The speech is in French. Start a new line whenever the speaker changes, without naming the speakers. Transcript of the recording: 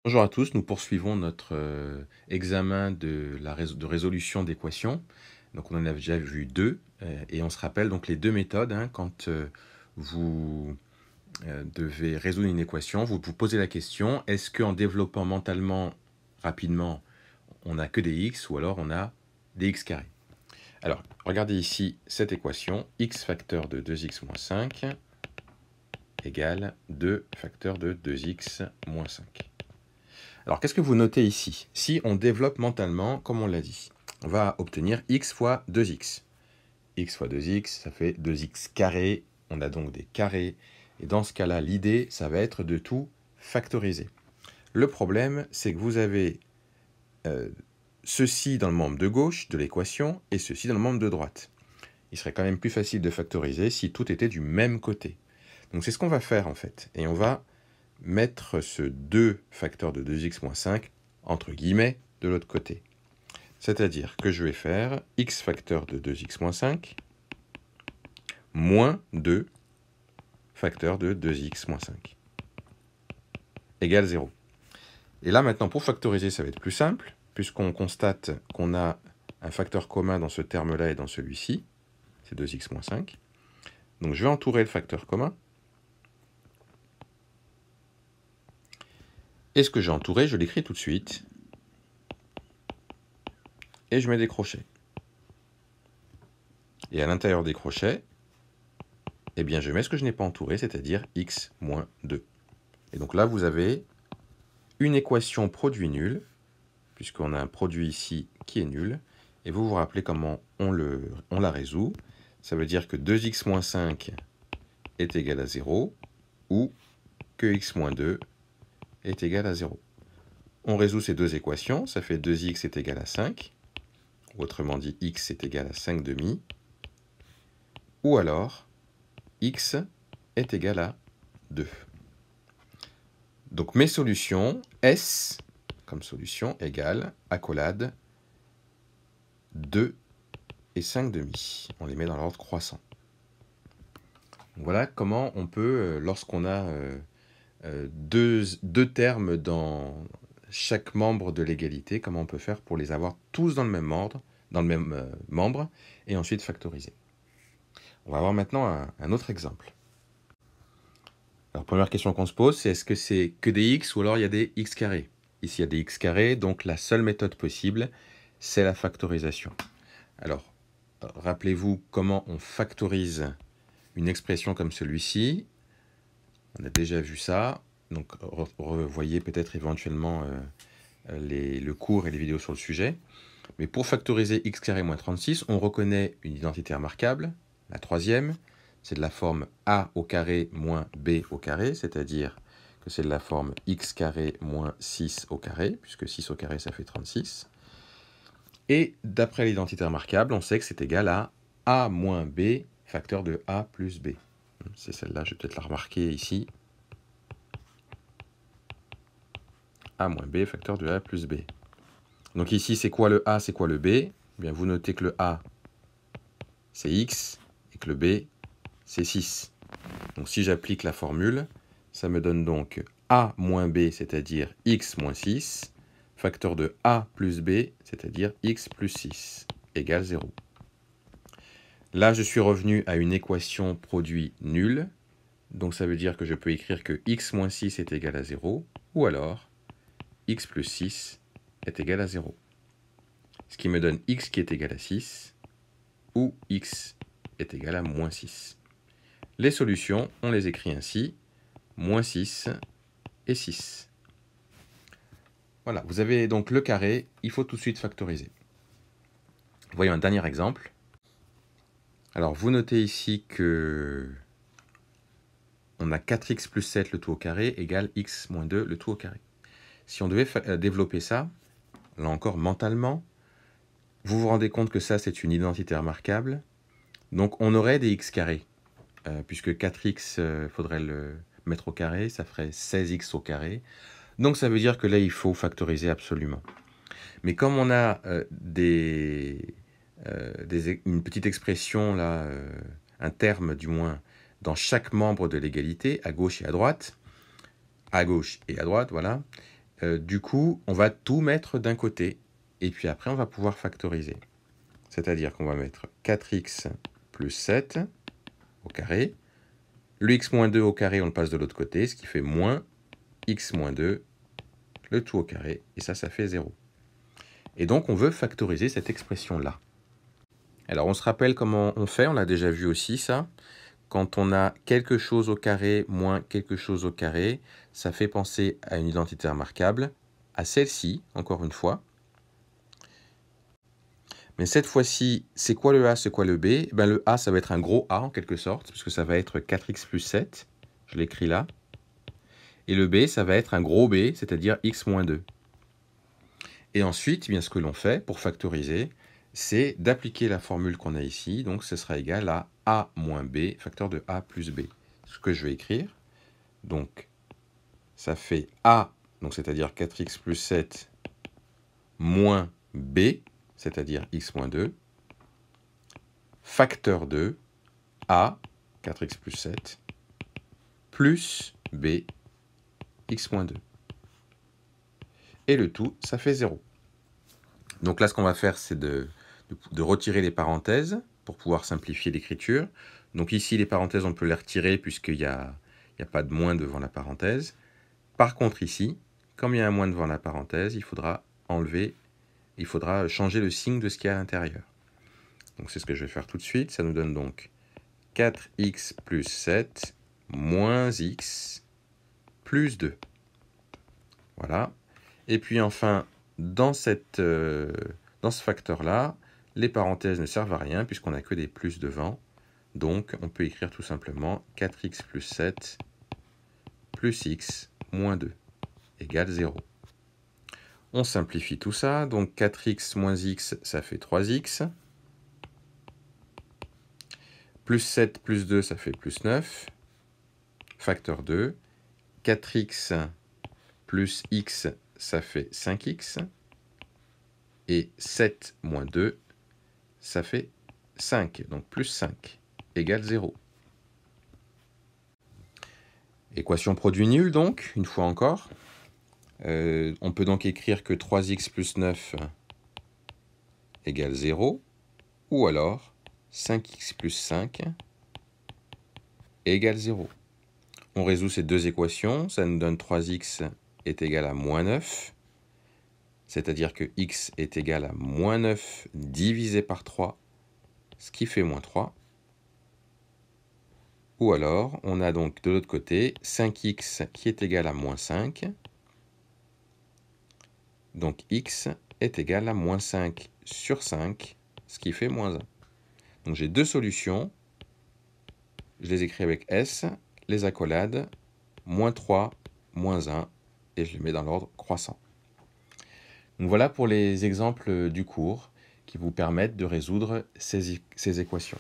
Bonjour à tous, nous poursuivons notre examen de de résolution d'équations. Donc on en a déjà vu deux, et on se rappelle donc les deux méthodes, hein. Quand vous devez résoudre une équation, vous vous posez la question, est-ce qu'en développant mentalement rapidement, on n'a que des x ou alors on a des x carrés? Alors, regardez ici cette équation, x facteur de 2x moins 5 égale 2 facteur de 2x moins 5. Alors, qu'est-ce que vous notez ici? Si on développe mentalement, comme on l'a dit, on va obtenir x fois 2x. X fois 2x, ça fait 2x carré. On a donc des carrés. Et dans ce cas-là, l'idée, ça va être de tout factoriser. Le problème, c'est que vous avez ceci dans le membre de gauche de l'équation et ceci dans le membre de droite. Il serait quand même plus facile de factoriser si tout était du même côté. Donc, c'est ce qu'on va faire, en fait. Et on va mettre ce 2 facteur de 2x moins 5 entre guillemets de l'autre côté. C'est-à-dire que je vais faire x facteur de 2x moins 5 moins 2 facteur de 2x moins 5 égale 0. Et là maintenant, pour factoriser, ça va être plus simple, puisqu'on constate qu'on a un facteur commun dans ce terme-là et dans celui-ci, c'est 2x moins 5. Donc je vais entourer le facteur commun. Et ce que j'ai entouré, je l'écris tout de suite. Et je mets des crochets. Et à l'intérieur des crochets, eh bien, je mets ce que je n'ai pas entouré, c'est-à-dire x moins 2. Et donc là, vous avez une équation produit nul, puisqu'on a un produit ici qui est nul. Et vous vous rappelez comment on la résout. Ça veut dire que 2x moins 5 est égal à 0, ou que x moins 2 est égal à 0. On résout ces deux équations, ça fait 2x est égal à 5, ou autrement dit, x est égal à 5 demi, ou alors, x est égal à 2. Donc mes solutions, S comme solution égale accolade 2 et 5 demi. On les met dans l'ordre croissant. Donc voilà comment on peut, lorsqu'on a deux termes dans chaque membre de l'égalité, comment on peut faire pour les avoir tous dans le même ordre, dans le même membre, et ensuite factoriser. On va voir maintenant un autre exemple. Alors, première question qu'on se pose, c'est est-ce que c'est que des x ou alors il y a des x carrés? Ici, il y a des x carrés, donc la seule méthode possible, c'est la factorisation. Alors, rappelez-vous comment on factorise une expression comme celui-ci. On a déjà vu ça, donc revoyez peut-être éventuellement le cours et les vidéos sur le sujet. Mais pour factoriser x carré moins 36, on reconnaît une identité remarquable, la troisième, c'est de la forme a au carré moins b au carré, c'est-à-dire que c'est de la forme x carré moins 6 au carré, puisque 6 au carré, ça fait 36. Et d'après l'identité remarquable, on sait que c'est égal à a moins b facteur de a plus b. C'est celle-là, je vais peut-être la remarquer ici. A moins b facteur de a plus b. Donc ici, c'est quoi le a, c'est quoi le b? Eh bien, vous notez que le a, c'est x, et que le b, c'est 6. Donc si j'applique la formule, ça me donne donc a moins b, c'est-à-dire x moins 6, facteur de a plus b, c'est-à-dire x plus 6, égale 0. Là, je suis revenu à une équation produit nulle, donc ça veut dire que je peux écrire que x moins 6 est égal à 0, ou alors x plus 6 est égal à 0. Ce qui me donne x qui est égal à 6, ou x est égal à moins 6. Les solutions, on les écrit ainsi, moins 6 et 6. Voilà, vous avez donc le carré, il faut tout de suite factoriser. Voyons un dernier exemple. Alors, vous notez ici que on a 4x plus 7 le tout au carré égale x moins 2 le tout au carré. Si on devait développer ça, là encore mentalement, vous vous rendez compte que ça, c'est une identité remarquable. Donc, on aurait des x carrés, puisque 4x, faudrait le mettre au carré, ça ferait 16x au carré. Donc, ça veut dire que là, il faut factoriser absolument. Mais comme on a une petite expression, là, un terme du moins, dans chaque membre de l'égalité, à gauche et à droite, voilà, Du coup, on va tout mettre d'un côté, et puis après, on va pouvoir factoriser. C'est-à-dire qu'on va mettre 4x plus 7 au carré. Le x moins 2 au carré, on le passe de l'autre côté, ce qui fait moins x moins 2, le tout au carré, et ça fait 0. Et donc, on veut factoriser cette expression-là. Alors, on se rappelle comment on fait, on l'a déjà vu aussi, ça. Quand on a quelque chose au carré moins quelque chose au carré, ça fait penser à une identité remarquable, à celle-ci, encore une fois. Mais cette fois-ci, c'est quoi le A, c'est quoi le B? Ben, le A, ça va être un gros A en quelque sorte, puisque ça va être 4x plus 7. Je l'écris là. Et le B, ça va être un gros B, c'est-à-dire x moins 2. Et ensuite, bien, ce que l'on fait pour factoriser, c'est d'appliquer la formule qu'on a ici. Donc, ce sera égal à A moins B, facteur de A plus B. Ce que je vais écrire. Donc, ça fait A, donc c'est-à-dire 4x plus 7, moins B, c'est-à-dire x moins 2, facteur de A, 4x plus 7, plus B, x moins 2. Et le tout, ça fait 0. Donc là, ce qu'on va faire, c'est de retirer les parenthèses pour pouvoir simplifier l'écriture. Donc ici, les parenthèses, on peut les retirer puisqu'il n'y a pas de moins devant la parenthèse. Par contre, ici, comme il y a un moins devant la parenthèse, il faudra changer le signe de ce qu'il y a à l'intérieur. Donc c'est ce que je vais faire tout de suite. Ça nous donne donc 4x plus 7 moins x plus 2. Voilà. Et puis enfin, dans ce facteur-là, les parenthèses ne servent à rien puisqu'on n'a que des plus devant. Donc on peut écrire tout simplement 4x plus 7 plus x moins 2 égale 0. On simplifie tout ça, donc 4x moins x, ça fait 3x. Plus 7 plus 2, ça fait plus 9. Facteur 2. 4x plus x, ça fait 5x. Et 7 moins 2, ça fait 5. Donc plus 5 égale 0. Équation produit nul, donc, une fois encore. On peut donc écrire que 3x plus 9 égale 0. Ou alors 5x plus 5 égale 0. On résout ces deux équations. Ça nous donne 3x est égal à moins 9. C'est-à-dire que x est égal à moins 9 divisé par 3, ce qui fait moins 3. Ou alors, on a donc de l'autre côté 5x qui est égal à moins 5. Donc x est égal à moins 5 sur 5, ce qui fait moins 1. Donc j'ai deux solutions. Je les écris avec S, les accolades, moins 3, moins 1, et je les mets dans l'ordre croissant. Donc voilà pour les exemples du cours qui vous permettent de résoudre ces équations.